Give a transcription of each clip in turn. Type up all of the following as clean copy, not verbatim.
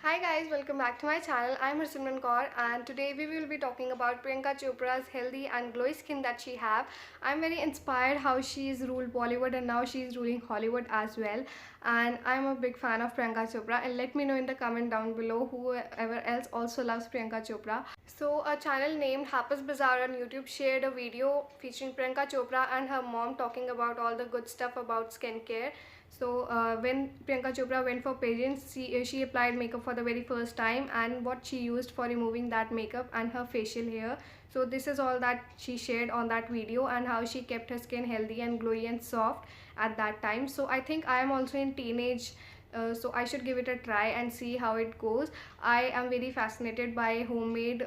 Hi guys, welcome back to my channel. I'm Harsimran Kaur and today we will be talking about Priyanka Chopra's healthy and glowy skin that she have. I'm very inspired how she's ruled Bollywood and now she's ruling Hollywood as well. And I'm a big fan of Priyanka Chopra, and let me know in the comment down below whoever else also loves Priyanka Chopra. So a channel named Hapas Bazaar on YouTube shared a video featuring Priyanka Chopra and her mom talking about all the good stuff about skincare. So when Priyanka Chopra went for pageants, she applied makeup for the very first time and what she used for removing that makeup and her facial hair. So this is all that she shared on that video and how she kept her skin healthy and glowy and soft at that time. So I think I am also in teenage, so I should give it a try and see how it goes. I am very fascinated by homemade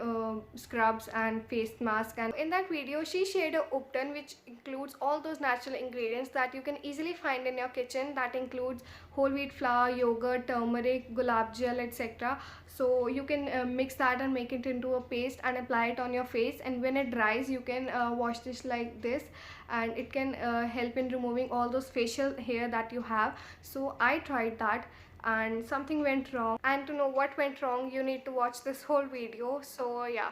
scrubs and face mask, and in that video she shared a Upton which includes all those natural ingredients that you can easily find in your kitchen. That includes whole wheat flour, yogurt, turmeric, gulab gel, etc. So you can mix that and make it into a paste and apply it on your face, and when it dries you can wash this like this, and it can help in removing all those facial hair that you have. So I tried that and something went wrong, and to know what went wrong you need to watch this whole video. So yeah.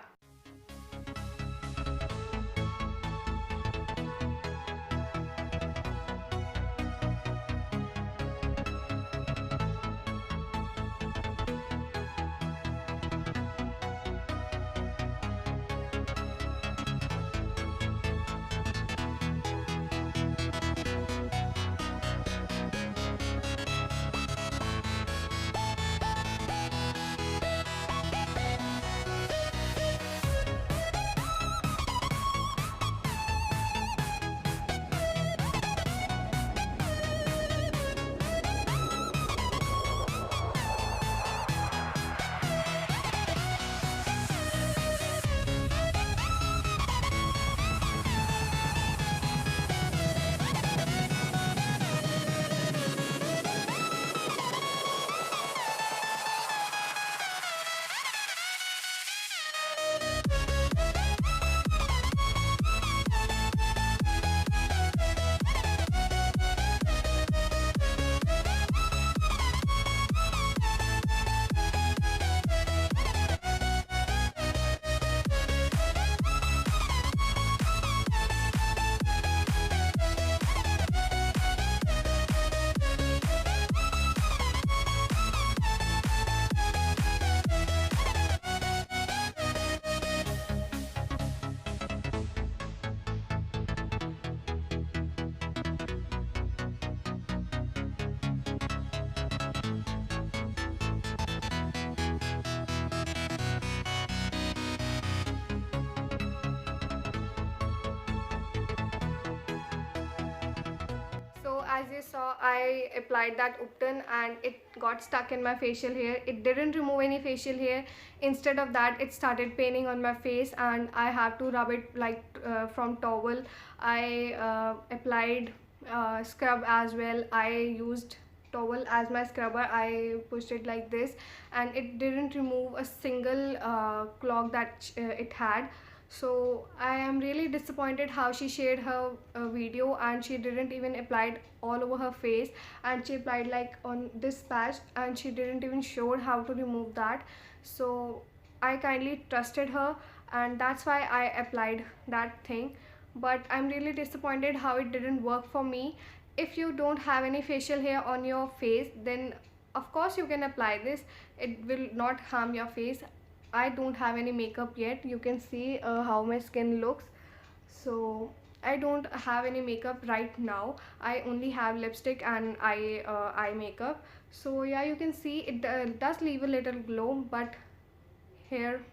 So as you saw, I applied that Upton and it got stuck in my facial hair. It didn't remove any facial hair. Instead of that, it started paining on my face and I have to rub it like from towel. I applied scrub as well. I used towel as my scrubber. I pushed it like this and it didn't remove a single clog that it had. So I am really disappointed how she shared her video and she didn't even apply it all over her face, and she applied like on this patch and she didn't even show how to remove that. So I kindly trusted her and that's why I applied that thing, but I'm really disappointed how it didn't work for me. If you don't have any facial hair on your face, then of course you can apply this. It will not harm your face. I don't have any makeup yet. You can see how my skin looks. So I don't have any makeup right now. I only have lipstick and eye makeup. So yeah, you can see it does leave a little glow, but here.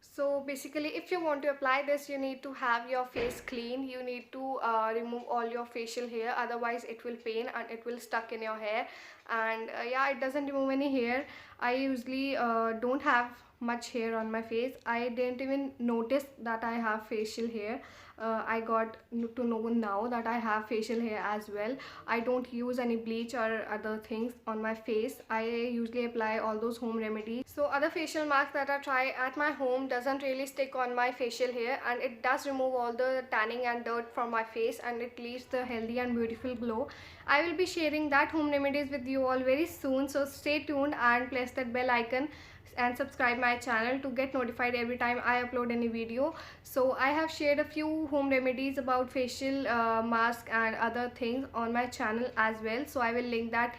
So basically, if you want to apply this, you need to have your face clean. You need to remove all your facial hair, otherwise it will pain and it will stuck in your hair. And yeah, it doesn't remove any hair. I usually don't have much hair on my face. I didn't even notice that I have facial hair. I got to know now that I have facial hair as well. I don't use any bleach or other things on my face. I usually apply all those home remedies. So other facial masks that I try at my home doesn't really stick on my facial hair, and it does remove all the tanning and dirt from my face, and it leaves the healthy and beautiful glow. I will be sharing that home remedies with you all very soon, so stay tuned and press that bell icon and subscribe my channel to get notified every time I upload any video. So I have shared a few home remedies about facial mask and other things on my channel as well, so I will link that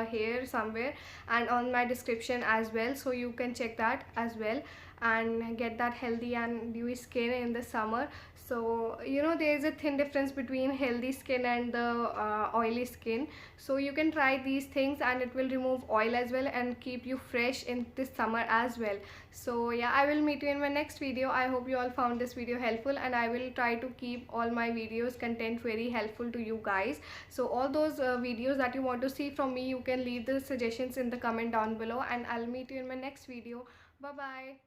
here somewhere and on my description as well, so you can check that as well and get that healthy and dewy skin in the summer. So there is a thin difference between healthy skin and the oily skin, so you can try these things and it will remove oil as well and keep you fresh in this summer as well. So yeah, I will meet you in my next video. I hope you all found this video helpful, and I will try to keep all my videos content very helpful to you guys. So all those videos that you want to see from me, you can leave the suggestions in the comment down below, and I'll meet you in my next video. Bye bye.